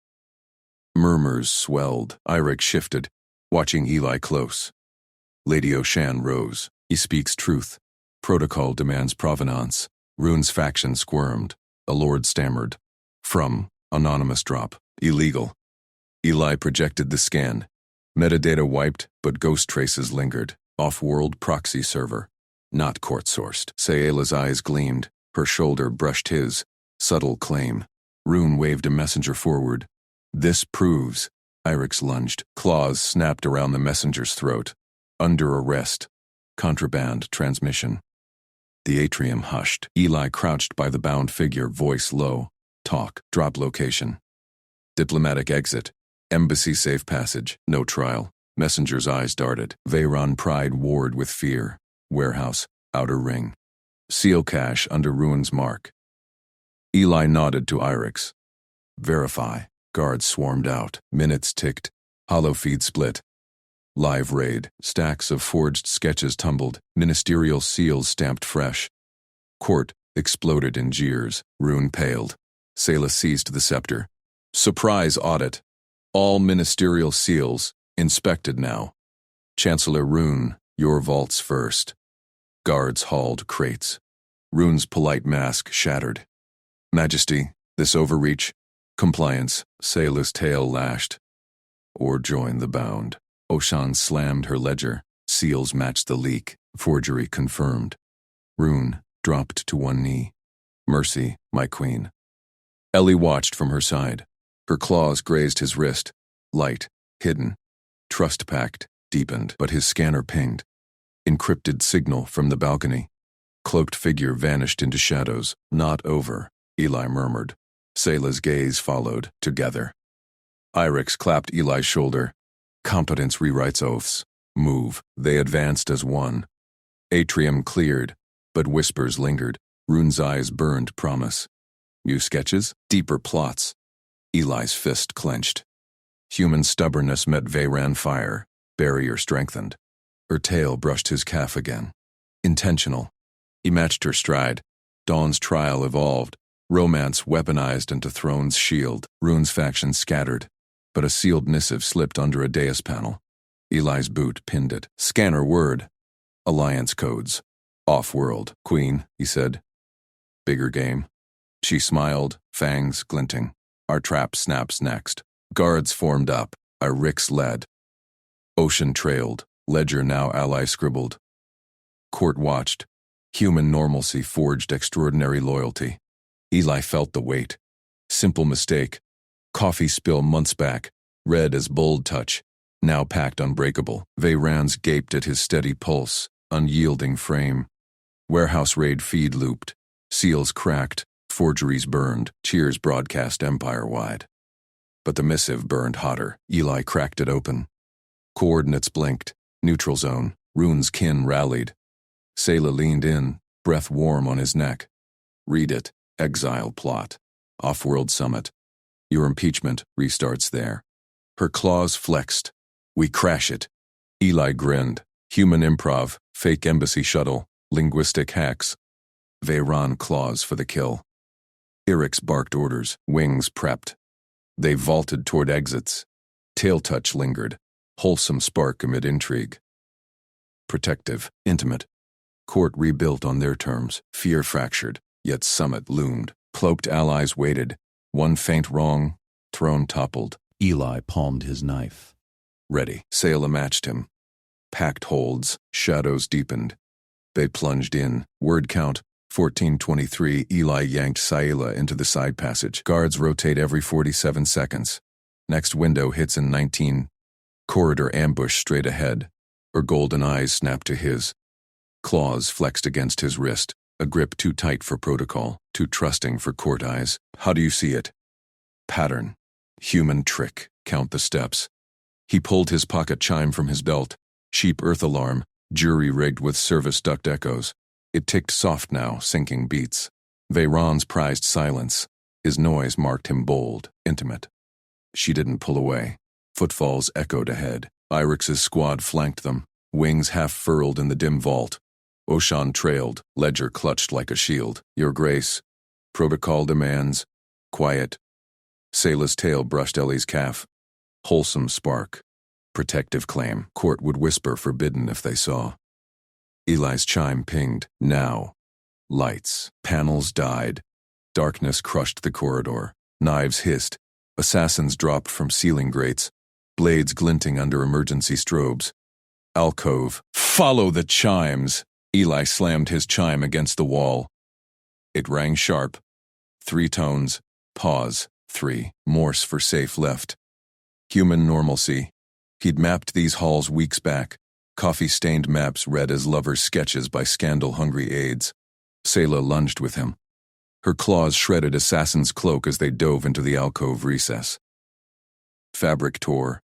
Murmurs swelled. Irix shifted, watching Eli close. Lady Oshan rose. He speaks truth. Protocol demands provenance. Rune's faction squirmed. A lord stammered. From. Anonymous drop. Illegal. Eli projected the scan. Metadata wiped, but ghost traces lingered. Off-world proxy server. Not court-sourced. Sayla's eyes gleamed. Her shoulder brushed his. Subtle claim. Rune waved a messenger forward. This proves. Irix lunged. Claws snapped around the messenger's throat. Under arrest. Contraband transmission. The atrium hushed. Eli crouched by the bound figure, voice low. Talk. Drop location. Diplomatic exit. Embassy safe passage. No trial. Messenger's eyes darted. Veyron pride warred with fear. Warehouse. Outer ring. Seal cache under Rune's mark. Eli nodded to Irix. Verify. Guards swarmed out. Minutes ticked. Hollow feed split. Live raid. Stacks of forged sketches tumbled, ministerial seals stamped fresh. Court exploded in jeers. Rune paled. Sayla seized the scepter. Surprise audit. All ministerial seals inspected now. Chancellor Rune, your vaults first. Guards hauled crates. Rune's polite mask shattered. Majesty, this overreach. Compliance. Sayla's tail lashed. Or join the bound. Oshan slammed her ledger. Seals matched the leak. Forgery confirmed. Rune dropped to one knee. Mercy, my queen. Ellie watched from her side. Her claws grazed his wrist. Light, hidden. Trust pact, deepened, but his scanner pinged. Encrypted signal from the balcony. Cloaked figure vanished into shadows. Not over, Eli murmured. Sayla's gaze followed, together. Irix clapped Eli's shoulder. Competence rewrites oaths. Move. They advanced as one. Atrium cleared, but whispers lingered. Rune's eyes burned promise. New sketches? Deeper plots. Eli's fist clenched. Human stubbornness met Veyran fire. Barrier strengthened. Her tail brushed his calf again. Intentional. He matched her stride. Dawn's trial evolved. Romance weaponized into Throne's shield. Rune's faction scattered. But a sealed missive slipped under a dais panel. Eli's boot pinned it. Scanner word. Alliance codes. Off-world. Queen, he said. Bigger game. She smiled, fangs glinting. Our trap snaps next. Guards formed up. Irix led. Ocean trailed. Ledger now ally scribbled. Court watched. Human normalcy forged extraordinary loyalty. Eli felt the weight. Simple mistake. Coffee spill months back. Red as bold touch. Now packed unbreakable. Veyran's gaped at his steady pulse. Unyielding frame. Warehouse raid feed looped. Seals cracked. Forgeries burned. Cheers broadcast empire-wide. But the missive burned hotter. Eli cracked it open. Coordinates blinked. Neutral zone. Rune's kin rallied. Sayla leaned in, breath warm on his neck. Read it. Exile plot. Off-world summit. Your impeachment restarts there. Her claws flexed. We crash it. Eli grinned. Human improv, fake embassy shuttle, linguistic hacks. Veyran claws for the kill. Irix barked orders, wings prepped. They vaulted toward exits. Tail touch lingered, wholesome spark amid intrigue. Protective, intimate. Court rebuilt on their terms, fear fractured, yet summit loomed. Cloaked allies waited. One faint wrong, throne toppled. Eli palmed his knife. Ready. Sayla matched him. Packed holds, shadows deepened. They plunged in. Word count, 1423. Eli yanked Sayla into the side passage. Guards rotate every 47 seconds. Next window hits in 19. Corridor ambush straight ahead. Her golden eyes snapped to his. Claws flexed against his wrist. A grip too tight for protocol, too trusting for court eyes. How do you see it? Pattern. Human trick. Count the steps. He pulled his pocket chime from his belt. Sheep earth alarm, jury rigged with service duct echoes. It ticked soft now, sinking beats. Veyran's prized silence. His noise marked him bold, intimate. She didn't pull away. Footfalls echoed ahead. Irix's squad flanked them, wings half furled in the dim vault. Oshan trailed, ledger clutched like a shield. Your Grace. Protocol demands. Quiet. Sayla's tail brushed Ellie's calf. Wholesome spark. Protective claim. Court would whisper forbidden if they saw. Eli's chime pinged. Now. Lights. Panels died. Darkness crushed the corridor. Knives hissed. Assassins dropped from ceiling grates. Blades glinting under emergency strobes. Alcove. Follow the chimes! Eli slammed his chime against the wall. It rang sharp. 3 tones. Pause. 3. Morse for safe left. Human normalcy. He'd mapped these halls weeks back. Coffee-stained maps read as lovers' sketches by scandal-hungry aides. Sayla lunged with him. Her claws shredded Assassin's cloak as they dove into the alcove recess. Fabric tore.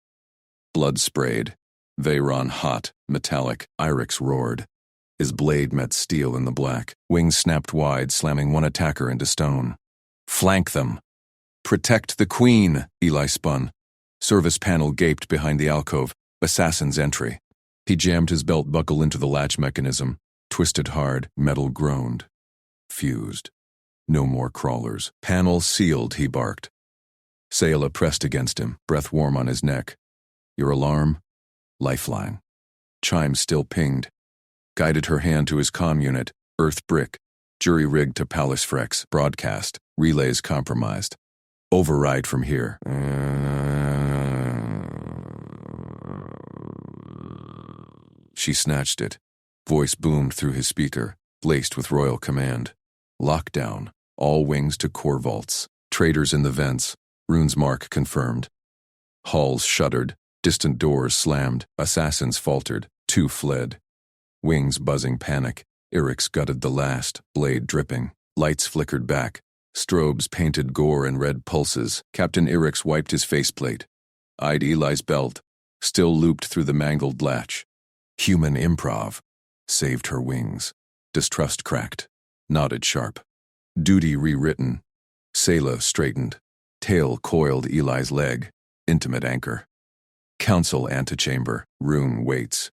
Blood sprayed. Veyran hot, metallic. Irix roared. His blade met steel in the black. Wings snapped wide, slamming one attacker into stone. Flank them. Protect the queen, Eli spun. Service panel gaped behind the alcove. Assassin's entry. He jammed his belt buckle into the latch mechanism, twisted hard, metal groaned. Fused. No more crawlers. Panel sealed, he barked. Sayla pressed against him, breath warm on his neck. Your alarm? Lifeline. Chime still pinged. Guided her hand to his comm unit, earth brick, jury rigged to Palace Frex, broadcast, relays compromised. Override from here. She snatched it. Voice boomed through his speaker, laced with royal command. Lockdown. All wings to core vaults. Traitors in the vents. Rune's mark confirmed. Halls shuddered. Distant doors slammed. Assassins faltered. 2 fled. Wings buzzing panic. Irix gutted the last, blade dripping. Lights flickered back. Strobes painted gore and red pulses. Captain Irix wiped his faceplate. Eyed Eli's belt, still looped through the mangled latch. Human improv. Saved her wings. Distrust cracked. Nodded sharp. Duty rewritten. Sayla straightened. Tail coiled Eli's leg. Intimate anchor. Council antechamber. Rune waits.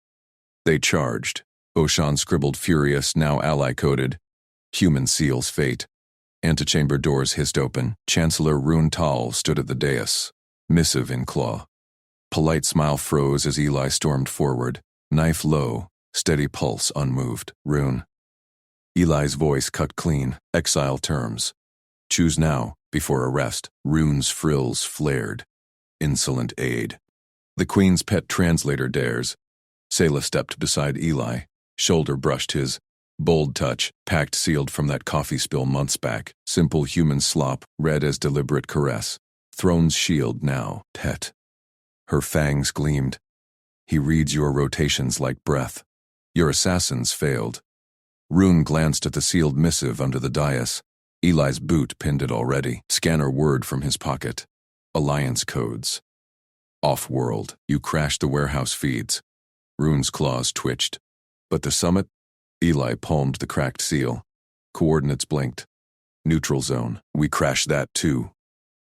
They charged. Oshan scribbled furious, now ally-coded. Human seals fate. Antechamber doors hissed open. Chancellor Rune Tal stood at the dais. Missive in claw. Polite smile froze as Eli stormed forward. Knife low. Steady pulse unmoved. Rune. Eli's voice cut clean. Exile terms. Choose now, before arrest. Rune's frills flared. Insolent aid. The Queen's pet translator dares. Sayla stepped beside Eli. Shoulder brushed his. Bold touch, packed sealed from that coffee spill months back. Simple human slop, read as deliberate caress. Throne's shield now, pet. Her fangs gleamed. He reads your rotations like breath. Your assassins failed. Rune glanced at the sealed missive under the dais. Eli's boot pinned it already. Scanner word from his pocket. Alliance codes. Off-world, you crashed the warehouse feeds. Rune's claws twitched. But the summit? Eli palmed the cracked seal. Coordinates blinked. Neutral zone, we crashed that too.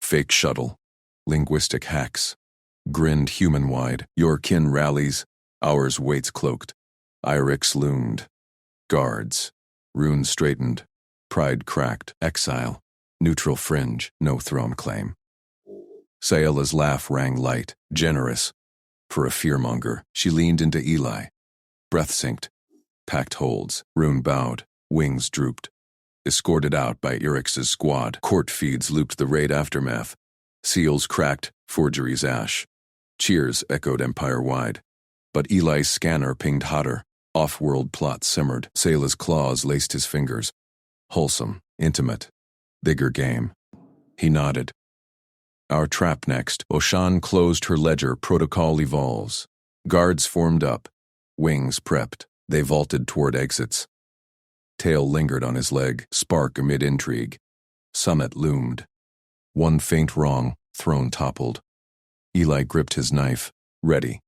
Fake shuttle. Linguistic hacks. Grinned human-wide. Your kin rallies. Ours waits cloaked. Irix loomed. Guards. Rune straightened. Pride cracked. Exile. Neutral fringe. No throne claim. Sayela's laugh rang light, generous. For a fearmonger, she leaned into Eli. Breath synced. Packed holds. Rune bowed. Wings drooped. Escorted out by Irix's squad, court feeds looped the raid aftermath. Seals cracked, forgeries ash. Cheers echoed empire-wide. But Eli's scanner pinged hotter. Off-world plot simmered. Sayla's claws laced his fingers. Wholesome, intimate. Bigger game. He nodded. Our trap next. Oshan closed her ledger. Protocol evolves. Guards formed up. Wings prepped. They vaulted toward exits. Tail lingered on his leg, spark amid intrigue. Summit loomed. One faint wrong, throne toppled. Eli gripped his knife, ready.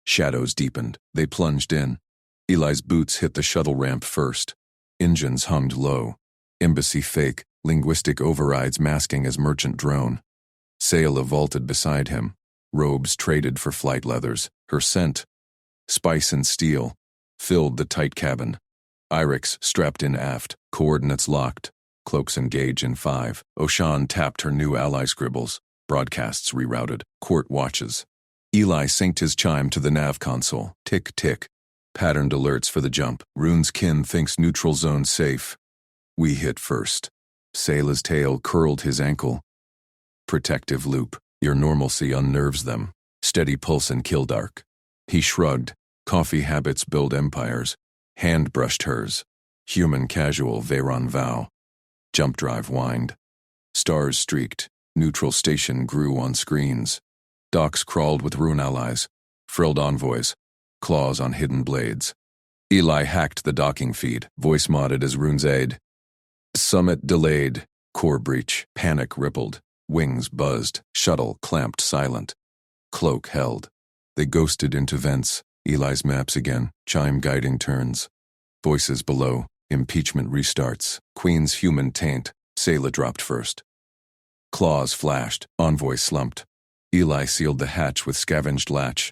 Shadows deepened. They plunged in. Eli's boots hit the shuttle ramp first. Engines hummed low. Embassy fake, linguistic overrides masking as merchant drone. Sayla vaulted beside him. Robes traded for flight leathers. Her scent, spice and steel, filled the tight cabin. Irix strapped in aft, coordinates locked. Cloaks engage in 5. Oshan tapped her new ally scribbles. Broadcasts rerouted. Court watches. Eli synced his chime to the nav console. Tick, tick. Patterned alerts for the jump. Rune's kin thinks neutral zone safe. We hit first. Sayla's tail curled his ankle. Protective loop. Your normalcy unnerves them. Steady pulse and kill dark. He shrugged. Coffee habits build empires. Hand brushed hers. Human casual Veyron vow. Jump drive whined. Stars streaked. Neutral station grew on screens. Docks crawled with rune allies. Frilled envoys. Claws on hidden blades. Eli hacked the docking feed. Voice modded as Rune's aid. Summit delayed. Core breach. Panic rippled. Wings buzzed. Shuttle clamped silent. Cloak held. They ghosted into vents. Eli's maps again. Chime guiding turns. Voices below. Impeachment restarts. Queen's human taint. Sayla dropped first. Claws flashed. Envoy slumped. Eli sealed the hatch with scavenged latch.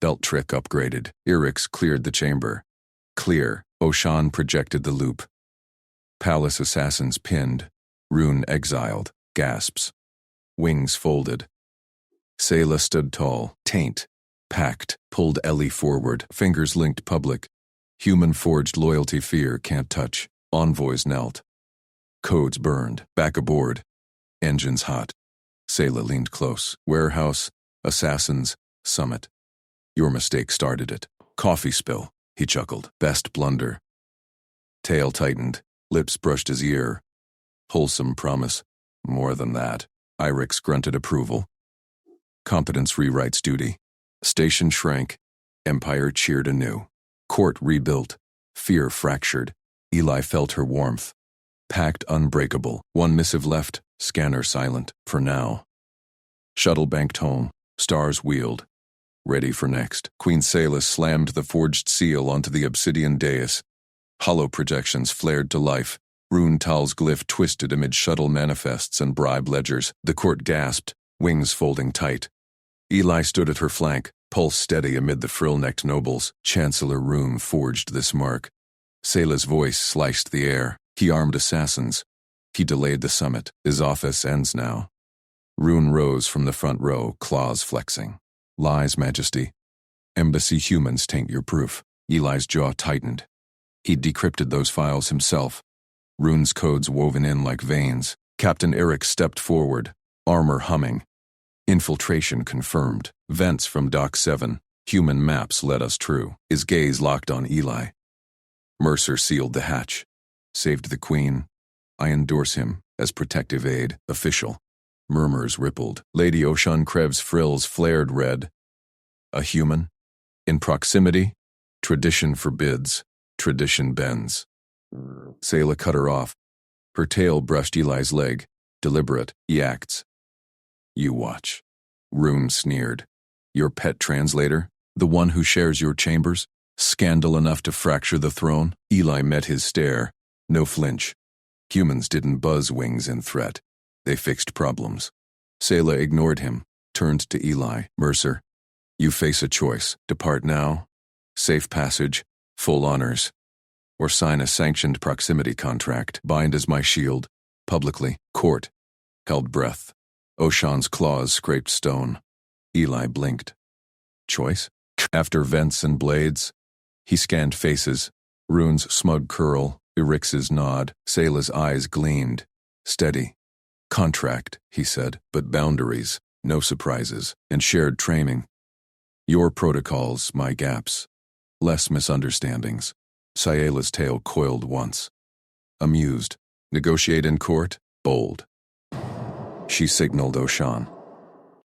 Belt trick upgraded. Irix cleared the chamber. Clear. Oshan projected the loop. Palace assassins pinned. Rune exiled. Gasps. Wings folded. Sayla stood tall. Taint. Packed. Pulled Ellie forward. Fingers linked public. Human forged loyalty fear can't touch. Envoys knelt. Codes burned. Back aboard. Engines hot. Sayla leaned close. Warehouse. Assassins. Summit. Your mistake started it. Coffee spill. He chuckled. Best blunder. Tail tightened. Lips brushed his ear. Wholesome promise. More than that. Irix grunted approval. Competence rewrites duty. Station shrank. Empire cheered anew. Court rebuilt. Fear fractured. Eli felt her warmth. Pact unbreakable. One missive left. Scanner silent. For now. Shuttle banked home. Stars wheeled. Ready for next. Queen Sayla slammed the forged seal onto the obsidian dais. Hollow projections flared to life. Rune Tal's glyph twisted amid shuttle manifests and bribe ledgers. The court gasped, wings folding tight. Eli stood at her flank, pulse steady amid the frill-necked nobles. Chancellor Rune forged this mark. Sayla's voice sliced the air. He armed assassins. He delayed the summit. His office ends now. Rune rose from the front row, claws flexing. Lies, Majesty. Embassy humans taint your proof. Eli's jaw tightened. He'd decrypted those files himself. Rune's codes woven in like veins. Captain Eric stepped forward, armor humming. Infiltration confirmed. Vents from Dock 7. Human maps led us true. His gaze locked on Eli. Mercer sealed the hatch. Saved the Queen. I endorse him as protective aid, official. Murmurs rippled. Lady Oshan Krev's frills flared red. A human? In proximity? Tradition forbids. Tradition bends. Sayla cut her off. Her tail brushed Eli's leg. Deliberate, he acts. You watch. Rune sneered. Your pet translator? The one who shares your chambers? Scandal enough to fracture the throne? Eli met his stare. No flinch. Humans didn't buzz wings in threat. They fixed problems. Sayla ignored him, turned to Eli. Mercer, you face a choice. Depart now, safe passage, full honors, or sign a sanctioned proximity contract. Bind as my shield, publicly. Court held breath. Oshan's claws scraped stone. Eli blinked. Choice? After vents and blades, he scanned faces. Rune's smug curl, Irix's nod. Sayla's eyes gleamed. Steady. Contract, he said, but boundaries, no surprises, and shared training. Your protocols, my gaps. Less misunderstandings. Sayla's tail coiled once. Amused. Negotiate in court? Bold. She signaled Oshan.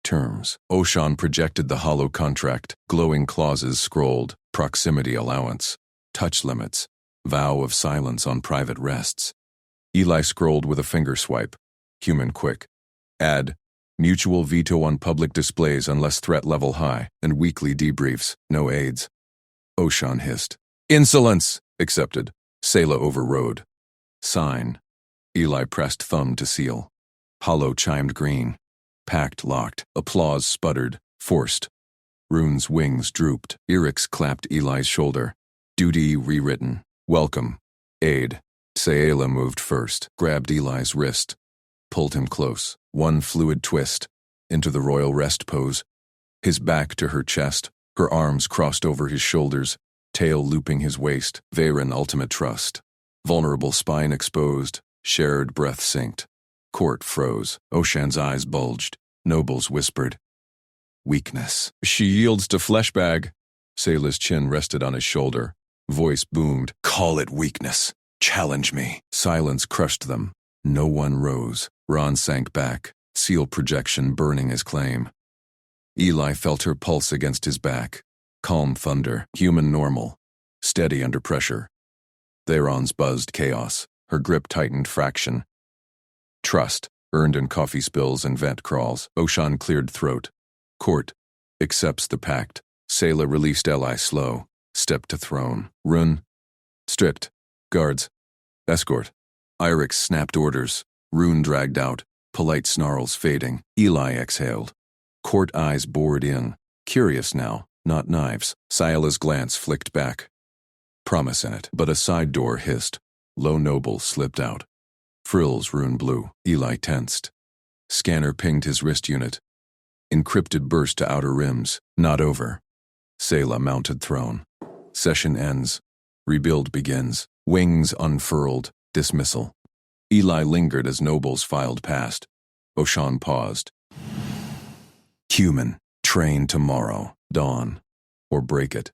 Terms. Oshan projected the hollow contract. Glowing clauses scrolled. Proximity allowance. Touch limits. Vow of silence on private rests. Eli scrolled with a finger swipe. Human quick. Add. Mutual veto on public displays unless threat level high, and weekly debriefs. No aids. Oshan hissed. Insolence! Accepted. Sayla overrode. Sign. Eli pressed thumb to seal. Hollow chimed green. Pact locked. Applause sputtered. Forced. Rune's wings drooped. Irix clapped Eli's shoulder. Duty rewritten. Welcome. Aid. Sayla moved first. Grabbed Eli's wrist. Pulled him close. One fluid twist. Into the royal rest pose. His back to her chest. Her arms crossed over his shoulders. Tail looping his waist. Veyron ultimate trust. Vulnerable spine exposed. Shared breath synced. Court froze. Oshan's eyes bulged. Nobles whispered. Weakness. She yields to fleshbag. Sayla's chin rested on his shoulder. Voice boomed. Call it weakness. Challenge me. Silence crushed them. No one rose. Ron sank back. Seal projection burning his claim. Eli felt her pulse against his back. Calm thunder. Human normal. Steady under pressure. Theron's buzzed chaos. Her grip tightened fraction. Trust. Earned in coffee spills and vent crawls. Oshan cleared throat. Court. Accepts the pact. Sayla released Eli slow. Stepped to throne. Rune. Stripped. Guards. Escort. Irix snapped orders. Rune dragged out. Polite snarls fading. Eli exhaled. Court eyes bored in. Curious now. Not knives. Sila's glance flicked back. Promise in it. But a side door hissed. Low noble slipped out. Frills rune blue. Eli tensed. Scanner pinged his wrist unit. Encrypted burst to outer rims. Not over. Sela mounted throne. Session ends. Rebuild begins. Wings unfurled. Dismissal. Eli lingered as nobles filed past. Oshan paused. Human. Train tomorrow. Dawn. Or break it.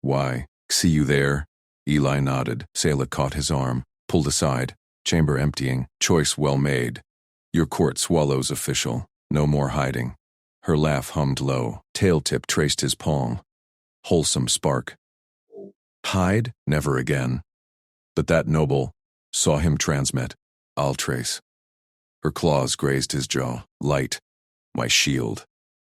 Why? See you there? Eli nodded. Sela caught his arm. Pulled aside. Chamber emptying. Choice well made. Your court swallows official. No more hiding. Her laugh hummed low. Tail tip traced his palm. Wholesome spark. Hide? Never again. But that noble saw him transmit. I'll trace. Her claws grazed his jaw. Light. My shield.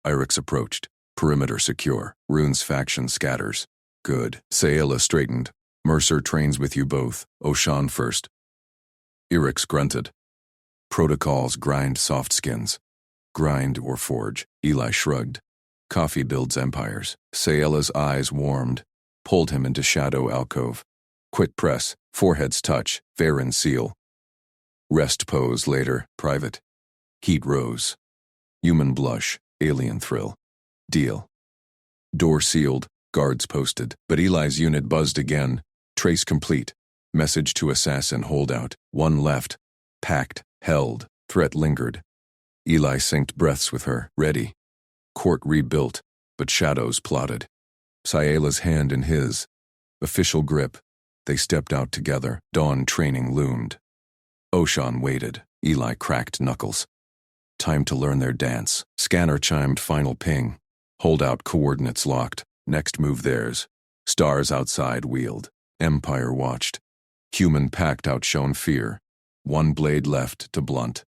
Irix approached. Perimeter secure. Rune's faction scatters. Good. Saela straightened. Mercer trains with you both. Oshan first. Irix grunted. Protocols grind soft skins. Grind or forge. Eli shrugged. Coffee builds empires. Saela's eyes warmed. Pulled him into shadow alcove. Quick press. Foreheads touch. Varen seal. Rest pose later. Private. Heat rose. Human blush. Alien thrill. Deal. Door sealed. Guards posted. But Eli's unit buzzed again. Trace complete. Message to assassin holdout. One left. Packed. Held. Threat lingered. Eli synced breaths with her. Ready. Court rebuilt. But shadows plotted. Saela's hand in his. Official grip. They stepped out together. Dawn training loomed. Oshan waited. Eli cracked knuckles. Time to learn their dance. Scanner chimed final ping. Holdout coordinates locked. Next move theirs. Stars outside wheeled. Empire watched. Human pact outshone fear. One blade left to blunt.